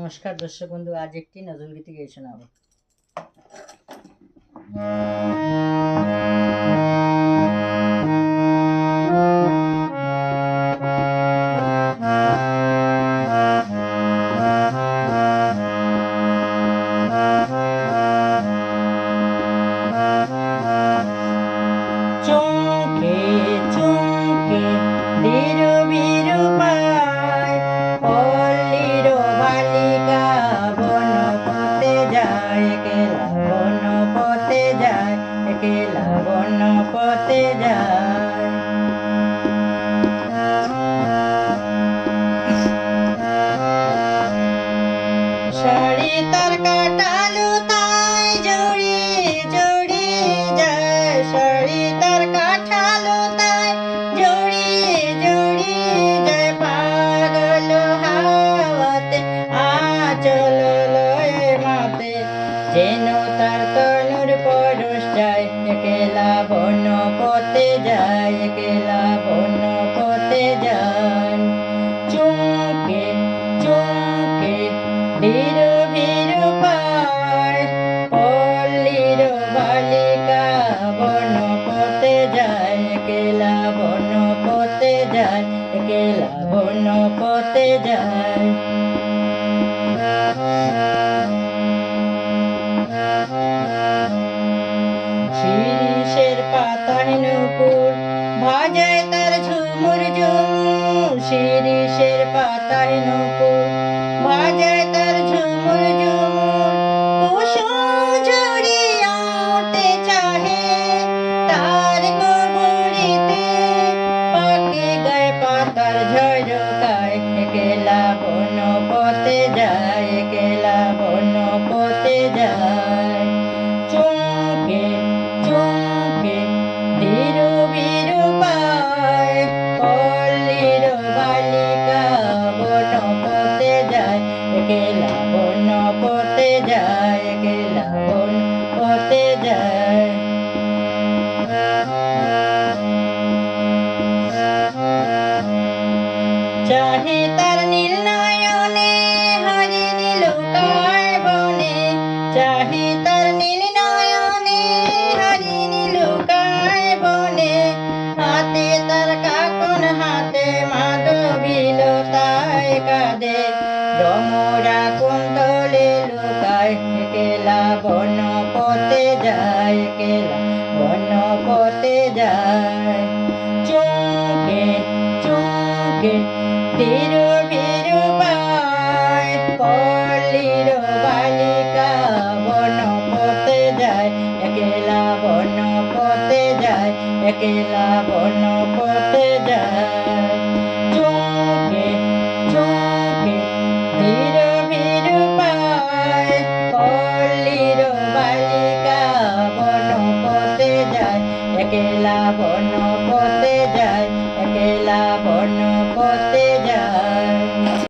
নমস্কার দর্শক বন্ধু, আজ একটি নজরুল গীতি গেয়ে শোনাবো। চমকে চমকে ধীরু বিরু পায়, পল্লীর বালিকা বন পথে যায়, একলা বন পথে যায়, একলা বন পথে যায়। শাড়ি তার কাটালো তাই জড়িয়ে জড়িয়ে যায়, শাড়ি তার কাটালো তাই জড়িয়ে জড়িয়ে যায়। পাগল হাওয়াতে আঁচল লয়ে মাতে, যেন তার তনুর পরশ যায়, একলা বন পথে যায়, একলা বন পথে যায়। চমকে চমকে ধীরু বিরু পায়, পল্লীর বালিকা বন পথে যায়, একলা বন পথে যায়, একলা বন পথে যায়। শিরিষের পাতায় নূপুর বাজায় তার ঝুমুর ঝুমুর, শিরিষের পাতায় নূপুর বাজায় তার ঝুমুর ঝুমুর। কুসুম ঝরে আঁটে চাহে তার কবরিতে, পাখি গায়ে পাতার ঝরকায়, একলা বন পথে যায়, একলা বন পথে যায়। চমকে চমকে ধীরু বিরু পায়, পল্লীর বালিকা বন পথে যায়, একলা বন পথে যায়, একলা বন পথে যায়। চাহে তার নীল নয়নে হরিণী লুকায় বনে, চাহে তার নীল নয়নে হরিণী লুকায় বনে। হাতে তার কাকন হাতে মাধবী লতায় কাঁদে, ডমরা কুন্তলে লুকায়, একলা বন পথে যায়, একলা বন পথে যায়। চমকে চমকে ধীরু বিরু পায়, পল্লীর বালিকা বন পথে যায়, একলা বন পথে যায়, একলা বন